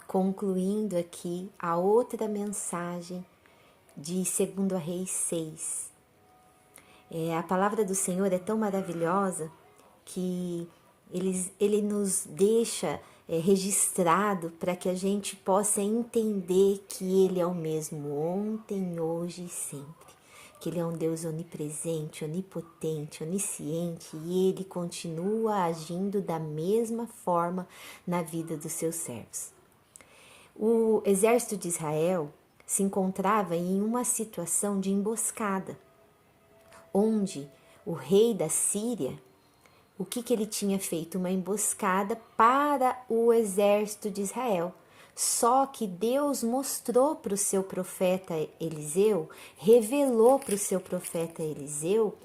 concluindo aqui a outra mensagem de 2 Reis 6. A palavra do Senhor é tão maravilhosa que ele nos deixa registrado para que a gente possa entender que Ele é o mesmo ontem, hoje e sempre. Que Ele é um Deus onipresente, onipotente, onisciente e Ele continua agindo da mesma forma na vida dos seus servos. O exército de Israel se encontrava em uma situação de emboscada, onde o rei da Síria, o que ele tinha feito? Uma emboscada para o exército de Israel. Só que Deus mostrou para o seu profeta Eliseu, revelou para o seu profeta Eliseu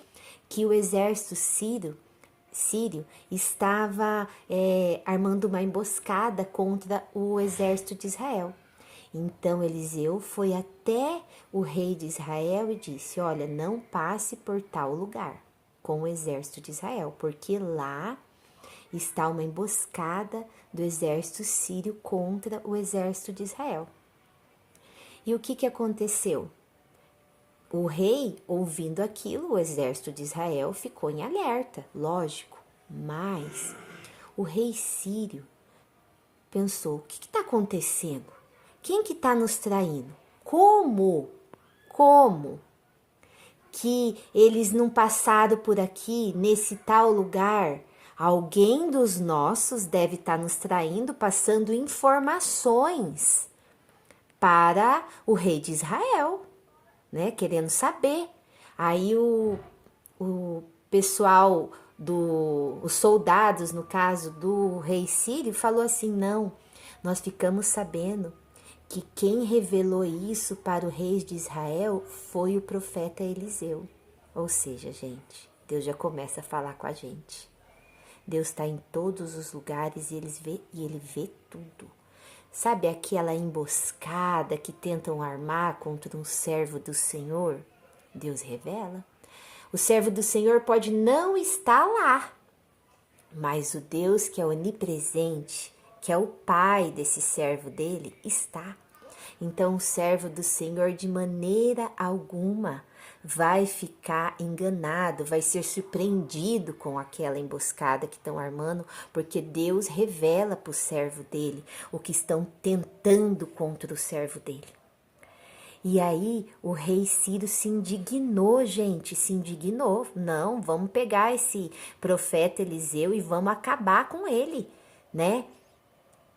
que o exército sírio estava armando uma emboscada contra o exército de Israel. Então Eliseu foi até o rei de Israel e disse: olha, não passe por tal lugar com o exército de Israel, porque lá está uma emboscada do exército sírio contra o exército de Israel. E o que aconteceu? O rei, ouvindo aquilo, o exército de Israel ficou em alerta, lógico, mas o rei sírio pensou: o que está acontecendo? Quem que está nos traindo? Como que eles não passaram por aqui, nesse tal lugar? Alguém dos nossos deve estar nos traindo, passando informações para o rei de Israel, né? Querendo saber. Aí o pessoal, os soldados, no caso do rei sírio, falou assim: não, nós ficamos sabendo que quem revelou isso para o rei de Israel foi o profeta Eliseu. Ou seja, gente, Deus já começa a falar com a gente. Deus está em todos os lugares e ele vê tudo. Sabe aquela emboscada que tentam armar contra um servo do Senhor? Deus revela. O servo do Senhor pode não estar lá, mas o Deus que é onipresente, que é o pai desse servo dele, está. Então o servo do Senhor de maneira alguma vai ficar enganado, vai ser surpreendido com aquela emboscada que estão armando, porque Deus revela para o servo dele o que estão tentando contra o servo dele. E aí o rei Sírio se indignou, gente, se indignou. Não, vamos pegar esse profeta Eliseu e vamos acabar com ele, né?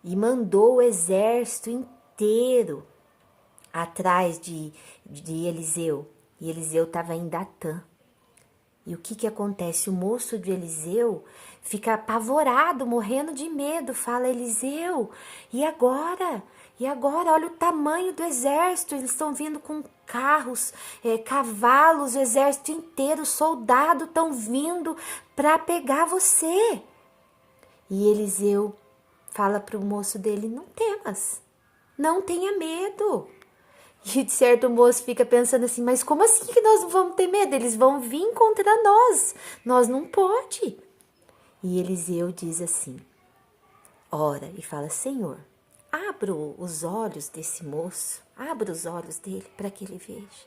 E mandou o exército inteiro atrás de Eliseu. E Eliseu estava em Datã. E o que acontece? O moço de Eliseu fica apavorado, morrendo de medo. Fala: Eliseu, e agora? E agora? Olha o tamanho do exército. Eles estão vindo com carros, cavalos, o exército inteiro, soldados estão vindo para pegar você. E Eliseu fala para o moço dele: não temas, não tenha medo. E de certo o moço fica pensando assim: mas como assim que nós não vamos ter medo? Eles vão vir contra nós não pode. E Eliseu diz assim, ora e fala: Senhor, abra os olhos desse moço, abra os olhos dele para que ele veja.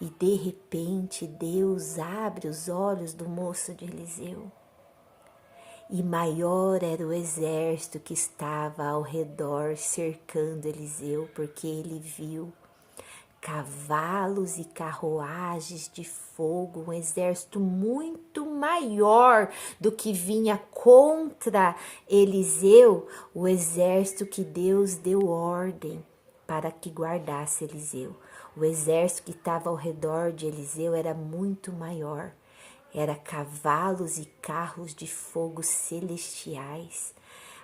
E de repente Deus abre os olhos do moço de Eliseu. E maior era o exército que estava ao redor cercando Eliseu, porque ele viu cavalos e carruagens de fogo, um exército muito maior do que vinha contra Eliseu, o exército que Deus deu ordem para que guardasse Eliseu. O exército que estava ao redor de Eliseu era muito maior, era cavalos e carros de fogo celestiais.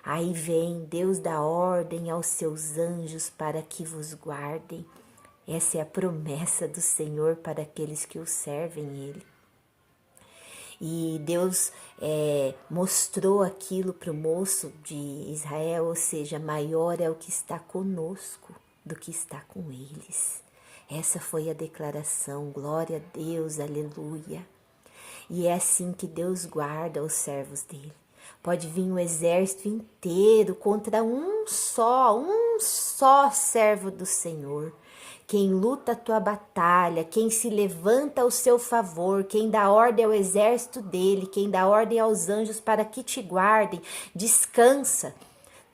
Aí vem Deus dá ordem aos seus anjos para que vos guardem. Essa é a promessa do Senhor para aqueles que o servem Ele. E Deus mostrou aquilo para o moço de Israel, ou seja, maior é o que está conosco do que está com eles. Essa foi a declaração, glória a Deus, aleluia. E é assim que Deus guarda os servos dele, Pode vir um exército inteiro contra um só servo do Senhor. Quem luta a tua batalha, quem se levanta ao seu favor, quem dá ordem ao exército dele, quem dá ordem aos anjos para que te guardem, descansa.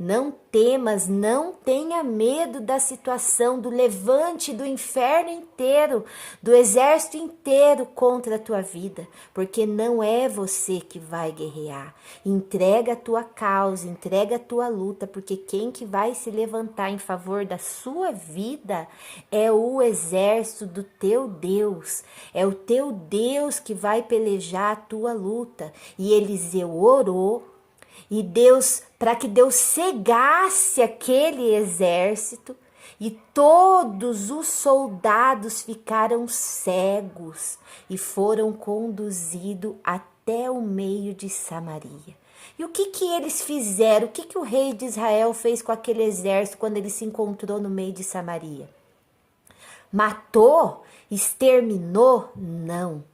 Não temas, não tenha medo da situação, do levante do inferno inteiro, do exército inteiro contra a tua vida, porque não é você que vai guerrear. Entrega a tua causa, entrega a tua luta, porque quem que vai se levantar em favor da sua vida é o exército do teu Deus. É o teu Deus que vai pelejar a tua luta. E Eliseu orou. E para que Deus cegasse aquele exército, e todos os soldados ficaram cegos e foram conduzidos até o meio de Samaria. E o que eles fizeram? O que o rei de Israel fez com aquele exército quando ele se encontrou no meio de Samaria? Matou? Exterminou? Não.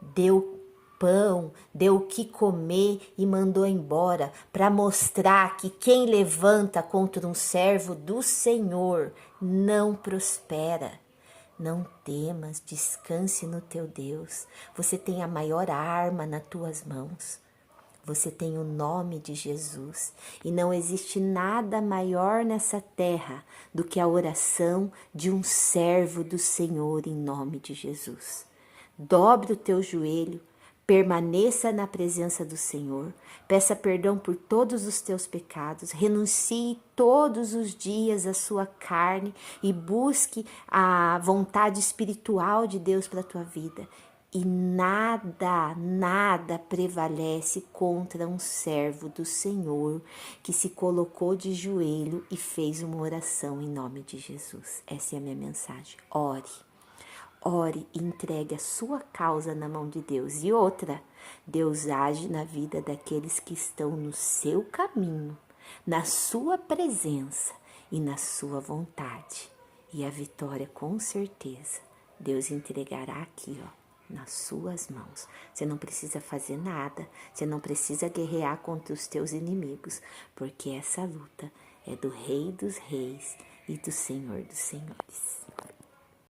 Deu pão, deu o que comer e mandou embora, para mostrar que quem levanta contra um servo do Senhor não prospera. Não temas, descanse no teu Deus. Você tem a maior arma nas tuas mãos. Você tem o nome de Jesus. E não existe nada maior nessa terra do que a oração de um servo do Senhor em nome de Jesus. Dobre o teu joelho. Permaneça na presença do Senhor, peça perdão por todos os teus pecados, renuncie todos os dias a sua carne e busque a vontade espiritual de Deus para a tua vida. E nada prevalece contra um servo do Senhor que se colocou de joelho e fez uma oração em nome de Jesus. Essa é a minha mensagem. Ore e entregue a sua causa na mão de Deus. E outra, Deus age na vida daqueles que estão no seu caminho, na sua presença e na sua vontade. E a vitória, com certeza, Deus entregará aqui, nas suas mãos. Você não precisa fazer nada, você não precisa guerrear contra os teus inimigos, porque essa luta é do Rei dos Reis e do Senhor dos Senhores.